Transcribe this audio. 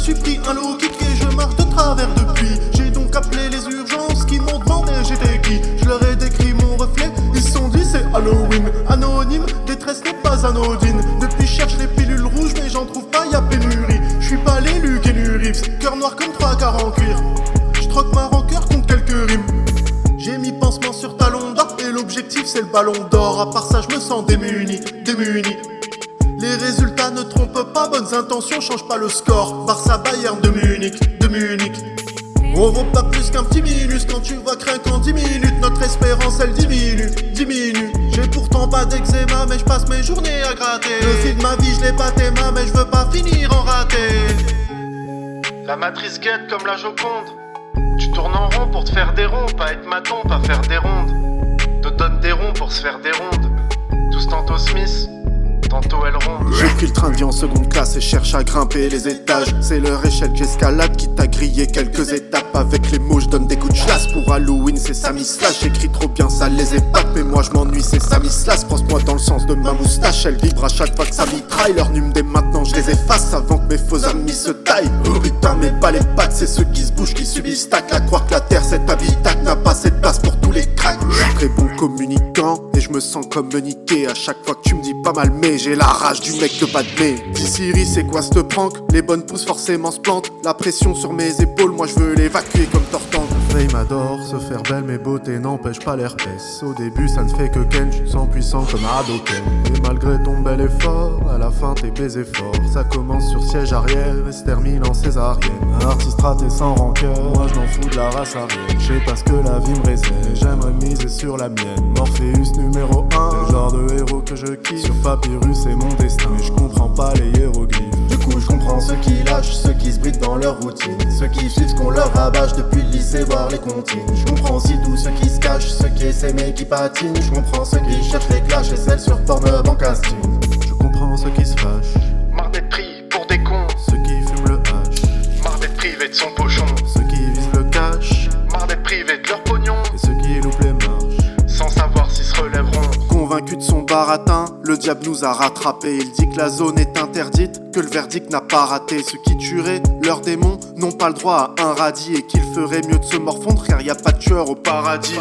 suis pris un low kick et je marche de travers depuis. J'ai donc appelé les urgences qui m'ont demandé j'étais qui. Je leur ai décrit mon reflet, ils se sont dit c'est Halloween. Anonyme, détresse n'est pas anodine. Depuis je cherche les pilules rouges mais j'en trouve pas, y'a pénurie. Je suis pas l'élu Keanu Reeves, cœur noir comme 3 quarts en cuir. Je troque ma rancœur contre quelques rimes. J'ai mis pansement sur talon d'or et l'objectif c'est le ballon d'or. À part ça je me sens démuni. Les résultats ne trompent pas, bonnes intentions changent pas le score. Barça Bayern de Munich. On vaut pas plus qu'un petit minus quand tu vois craindre qu'en 10 minutes notre espérance elle diminue. J'ai pourtant pas d'eczéma mais je passe mes journées à gratter. Le fil de ma vie je l'ai pas tes mains mais je veux pas finir en raté. La matrice guette comme la Joconde. Tu tournes en rond pour te faire des ronds, pas être maton, pas faire des rondes. Te donne des ronds pour se faire des rondes. Tous tantôt Smith, tantôt elle ronde. J'ai pris le train de vie en seconde classe et cherche à grimper les étages. C'est leur échelle que j'escalade qui t'a grillé quelques étapes. Avec les mots je donne des coups de chasse. Pour Halloween c'est Samy Slash. J'écris trop bien ça les épate. Mais moi je m'ennuie c'est Samy Slash. Pense-moi dans le sens de ma moustache. Elle vibre à chaque fois que ça mitraille. Leur nume dès maintenant je les efface avant que mes faux amis se taillent. Oh putain mais pas les pattes. C'est ceux qui se bougent qui subissent tac. À croire que la terre cet habitat n'a pas cette place pour tous les cracks. Je suis très bon communicant et je me sens comme niqué. À chaque fois que tu me dis pas mal mais j'ai la rage du mec de Padmé. Dis Siri c'est quoi cette prank? Les bonnes pousses forcément se plantent. La pression sur mes épaules moi je veux l'évacuer comme Tortank. La fame adore se faire belle mais beauté n'empêche pas l'herpès. Au début ça ne fait que ken, tu te sens puissant comme Hadoken. Et malgré ton bel effort, à la fin tes baisers forts. Ça commence sur siège arrière et se termine en césarienne. Un artiste raté sans rancœur, moi je m'en fous de la race arrière. Je sais pas ce que la vie me réserve, j'aimerais miser sur la mienne. Morpheus numéro 1, le genre de héros que je kiffe. Sur Papyrus c'est mon destin, mais je comprends pas les hiéroglyphes. Du coup je comprends ceux qui lâchent, ceux qui se brident dans leur routine. Ceux qui suivent ce qu'on leur rabâche depuis le lycée voir les comptines. Je comprends aussi tous ceux qui se cachent, ceux qui essaient mais qui patinent. Je comprends ceux qui cherchent les clashs et celles sur Pornhub en casting. Je comprends ceux qui se fâchent, Marre d'être pris pour des cons. ceux qui fument le hache, Marre d'être privé de son pochon. ceux qui visent le cash, Marre d'être privé de leur pognon. et ceux qui loupent les marches. Sans savoir s'ils se relèveront. Convaincu de son baratin, le diable nous a rattrapés. Il dit que la zone est interdite, que le verdict n'a pas raté. Ceux qui tueraient leurs démons n'ont pas le droit à un radis. Et qu'il ferait mieux de se morfondre car y a pas de tueur au paradis.